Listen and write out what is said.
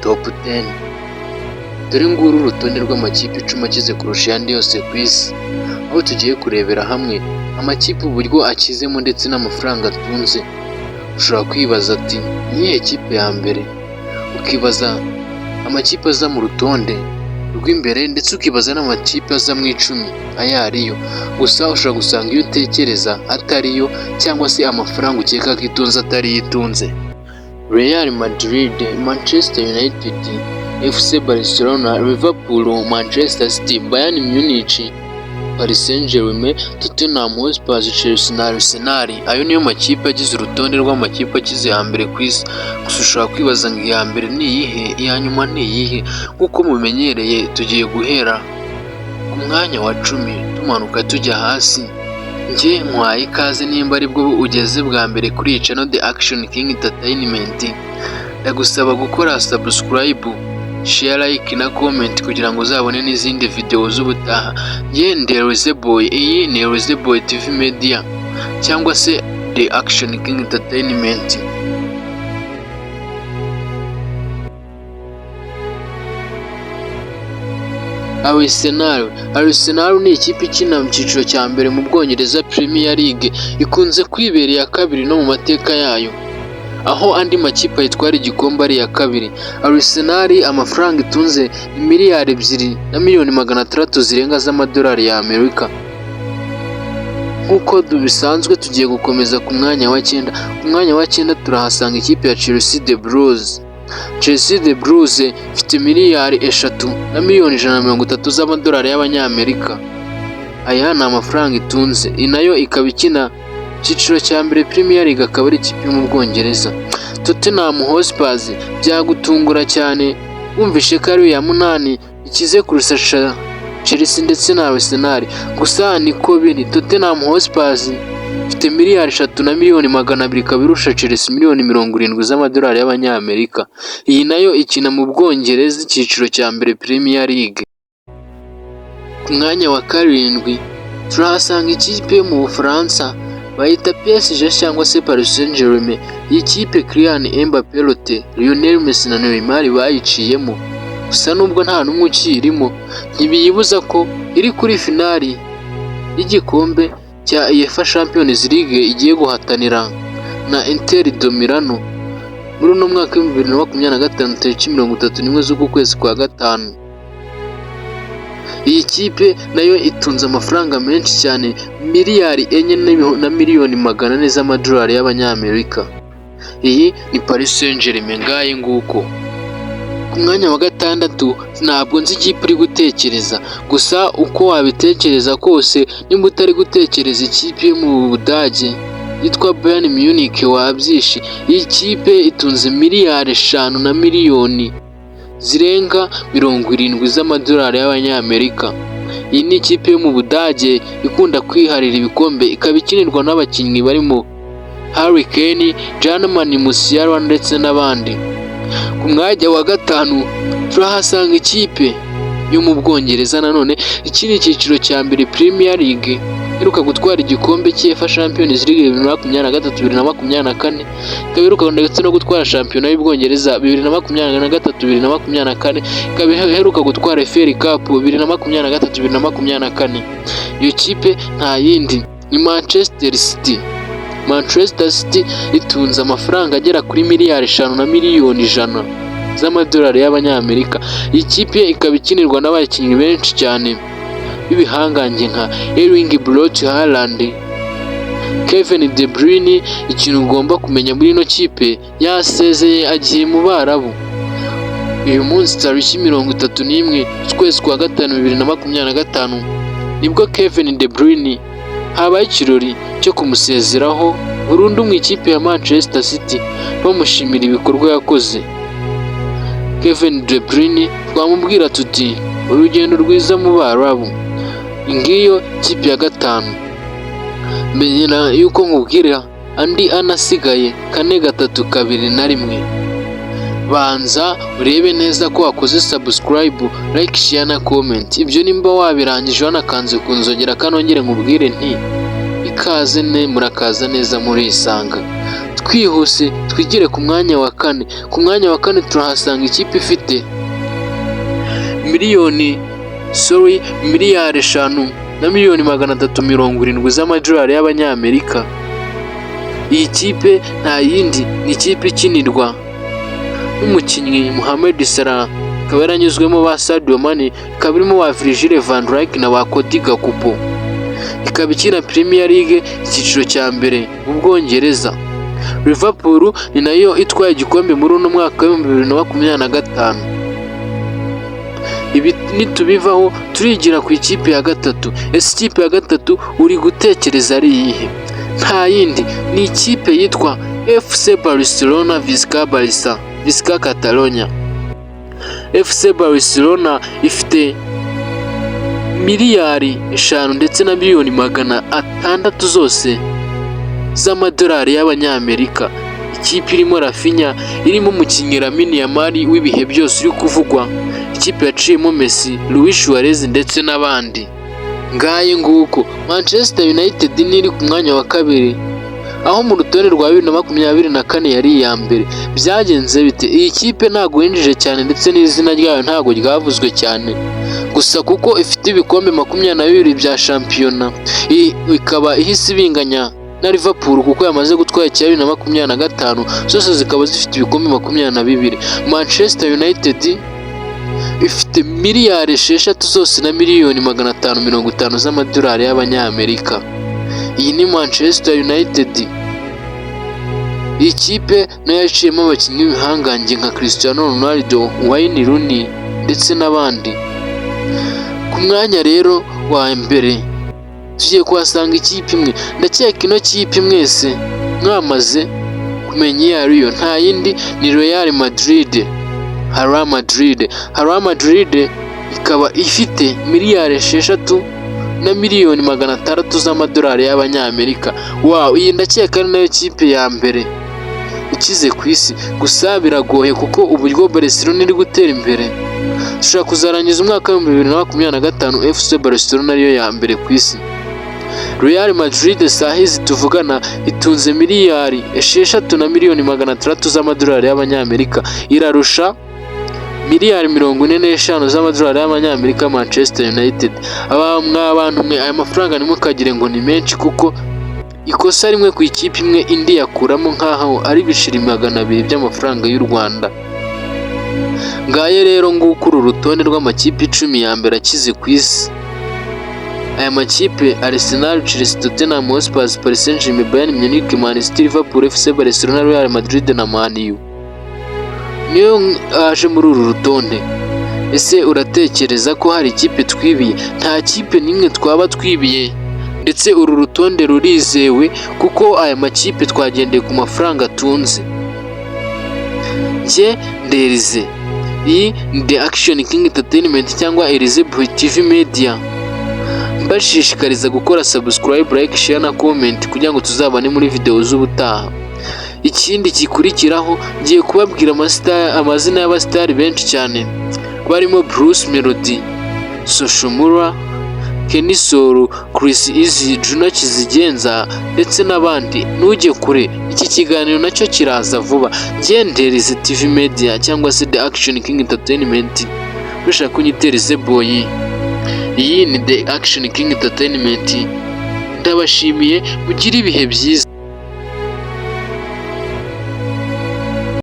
top 10. Dore nguru urutonde rw'amakipe 10 akize kurusha ayandi yose ku isi, aho tugiye kurebera hamwe amakipe uburyo akizemo ndetse n'amafaranga atunze. Ushobora kwibaza ati niyihe kipe ya mbere, ukibaza amakipe aza mu rutonde rw'imbere ndetse ukibaza n'amakipe aza mu 10 ayo ariyo. Gusa ushobora gusanga iyo utekereza atariyo cyangwa se amafaranga ukeka ko itunze atari yitunze. Real Madrid, Manchester United, FC Barcelona, Liverpool, Manchester City, Bayern Munich, Paris Saint-Germain, Tottenham Hotspur, Chelsea na Arsenal. Ayo niyo makipe agize urutonde rw'amakipe akize ya mbere ku isi. Gusa ushobora kwibaza ngo iya mbere ni iyihe, iya nyuma ni iyihe? Nk'uko mumenyereye tugiye guhera ku mwanya wa 10 tumanuka tujya hasi. Njye nkwaye ikaze nimba aribwo ugeze bwa mbere kuri iyi channel The Action King Entertainment. Ndagusaba gukora subscribe, share, like na comment kugira ngo uzabone n'izindi video z'ubutaha. Njye ndi Rose Boy, iyi ni Rose Boy TV Media cyangwa se The Action King Entertainment. Arsenal ni ikipe ikina mu cyiciro cya mbere mu Bwongereza Premier League, ikunze kwibera iya kabiri no mu mateka yayo, aho andi makipe yitwara igikombe ari iya kabiri. Arsenal amafaranga itunze ni miliyari 2 na miliyoni 600 zirenga z'amadolari ya Amerika. Nk'uko bisanzwe tugiye gukomeza ku mwanya wa 9. Ku mwanya wa 9 turahasanga ikipe ya Chelsea The Blues. Chelsea The Blues ifite miliyari 3 na miliyoni 130 z'amadolari y'abanyamerika. Aya ni amafaranga itunze. Inayo ikaba ikina cyiciro cya mbere Premier League, akaba ari ikipe yo mu Bwongereza. Tottenham Hotspur byagutungura cyane wumvishe ko ari iya 8 ikize kurusha Chelsea ndetse na Arsenal. Gusa niko biri, Tottenham Hotspur ifite miliyari 3 na miliyoni 200 kabirusha Chelsea miliyoni 70 z'amadolari y'abanyamerika. Iyi nayo ikina mu Bwongereza icyiciro cya mbere Premier League. Ku mwanya wa 7 turahasanga ikipe yo mu Bufaransa bayita PSG cyangwa se Paris Saint-Germain. Iyi kipe Kylian Mbappé, Lionel Messi na Neymar bayiciyemo. Gusa nubwo nta numwe ukirimo, ntibiyibuza ko iri kuri finali y'igikombe cya UEFA Champions League igiye guhatanira na Inter de Milano muri uno mwaka wa 2025 tariki 31 z'uku kwezi kwa gatanu. Iyi kipe nayo itunze amafaranga menshi cyane, miliyari 4 na miliyoni 400 z'amadolari y'abanyamerika. Iyi ni Paris Saint-Germain ngaye nguko. Ku mwanya wa 6 ntabwo nzi ikipe uri gutekereza, gusa uko wabitekereza kose, nimba utari gutekereza ikipe yo mu Budage yitwa Bayern Munich wabyishe. Iyi kipe itunze miliyari 5 na miliyoni zirenga 70 z'amadolari y'abanyamerika. Iyi ni ikipe yo mu Budage ikunda kwiharira ibikombe, ikaba ikinirwa n'abakinnyi barimo Harry Kane, Germain Musiala ndetse n'abandi. Ku mwanya wa 5 turahasanga ikipe yo mu Bwongereza nanone ikina icyiciro cya mbere Premier League, iheruka gutwara igikombe cy'UEFA Champions League 2023-2024, ikaba iheruka ndetse no gutwara shampiyona y'Ubwongereza 2023-2024, ikaba iheruka gutwara FA Cup 2023-2024. Iyo kipe nta yindi ni Manchester City. Manchester City itunze amafaranga agera kuri miliyari 5 na miliyoni 100 z'amadolari y'abanyamerika. Iyi kipe ikaba ikinirwa n'abakinnyi benshi cyane b'ibihangange nka Erling Braut Haaland, Kevin De Bruyne. Ikintu ugomba kumenya muri ino kipe, yasezeye agiye mu Barabu. Uyu munsi tariki 31 z'ukwezi kwa gatanu 2025 nibwo Kevin De Bruyne habaye ikirori cyo kumusezeraho burundu mu ikipe ya Manchester City, bamushimira ibikorwa yakoze. Kevin De Bruyne twamubwira tuti urugendo rwiza mu Barabu. Ngiyo kipe ya 5. Mbere yuko nkubwira andi anasigaye 4 3 2 na 1, banza urebe neza ko wakoze subscribe, like, share na comment. Ibyo nimba wabirangije wanakanze kunzogera kanongere nkubwire nti ikaze murakaza neza muri isanga. twihuse twigire ku mwanya wa kane. Ku mwanya wa kane turahasanga ikipe ifite miliyari 5,370,000 z'amadolari y'abanyamerika. Iyi kipe nta yindi ni ikipe ikinirwa n'umukinnyi Mohamed Salah, ikaba yaranyuzwemo ba Sadio Mane, ikaba irimo ba Virgil van Dijk na ba Cody Gakpo, ikaba ikina Premier League icyiciro cya mbere mu Bwongereza. Liverpool ni nayo itwaye igikombe muri uno mwaka wa 2025. Ibi nitubivaho turigira ku ikipe ya gatatu. Ese ikipe ya gatatu uri gutekereza ari iyihe? Nta yindi ni ikipe yitwa FC Barcelona Visca Catalonia. FC Barcelona ifite miliyari 5 ndetse na miliyoni 600 zose z'amadolari y'abanyamerika. Ikipe irimo Rafinha, irimo umukinnyi Lamine Yamal w'ibihe byose uri kuvugwa. Ikipe yaciyemo Messi, Luis Suarez ndetse n'abandi. Ngaye nguko Manchester United niri ku mwanya wa kabiri, aho mu rutonde rwa 2024 yari iya mbere. Byagenze bite? Iyi kipe ntago yinjije cyane ndetse n'izina ryayo ntago ryavuzwe cyane, gusa kuko ifite ibikombe 22 bya shampiyona, ikaba ihise ibinganya na Liverpool kuko yamaze gutwara cya 2025, zose zikaba zifite ibikombe 22. Manchester United ifite miliyari 6 zose na miliyoni 550 z'amadolari y'abanyamerika. Iyi ni Manchester United. Iyi kipe nayo yaciyemo abakinnyi b'ibihangange nka Cristiano Ronaldo, Wayne Rooney ndetse n'abandi. Ku mwanya rero wa mbere tugiye kuhasanga ikipe imwe. Ndakeka ino kipe mwese mwamaze kumenya iyo ariyo, nta yindi ni Real Madrid. Real Madrid ikaba ifite miliyari 6 na miliyoni 600 z'amadolari y'abanyamerika. Wow, iyi ndakeka ari nayo kipe ya mbere ikize ku isi. Gusa biragoye kuko uburyo Barcelona iri gutera imbere, dushobora kuzarangiza umwaka wa 2025 FC Barcelona ariyo ya mbere ku isi. Real Madrid sahizi tuvugana itunze miliyari 6 na miliyoni 600 z'amadolari y'abanyamerika, irarusha miliyari 45 z'amadolari y'abanyamerika Manchester United. Abantu mwe aya mafaranga nimukagire ngo ni menshi, kuko ikosa rimwe ku ikipe imwe indi yakuramo nkaho ari ibiceri 200 by'amafaranga y'u Rwanda. Ngaye rero nguko uru rutonde rw'amakipe 10 ya mbere akize ku isi. Aya makipe: Arsenal, Chelsea, Tottenham Hotspur, Paris Saint-Germain, Bayern Munich, Man City, Liverpool, FC Barcelona, Real Madrid na Man U niyo aje muri uru rutonde. Ese uratekereza ko hari ikipe twibiye? Nta kipe nimwe twaba twibiye, ndetse uru rutonde rurizewe kuko aya makipe twagendeye ku mafaranga atunze. Njye nderize. Iyi ni The Action King Entertainment cyangwa Elize Boy TV Media. Mbashishikariza gukora subscribe, like, share na comment kugira ngo tuzabane muri video z'ubutaha. Ikindi gikurikiraho ngiye kubabwira amazina y'abastari benshi cyane, barimo Bruce Melody, Soshomura, Kenny Solo, Chris Easy, Juno Kizigenza ndetse n'abandi. Ntujye kure, iki kiganiro nacyo kiraza vuba. Ngenderize TV Media cyangwa se The Action King Entertainment. Bashaka kunyiterize boy. Iyi ni The Action King Entertainment. Ndabashimiye, mugire ibihe byiza.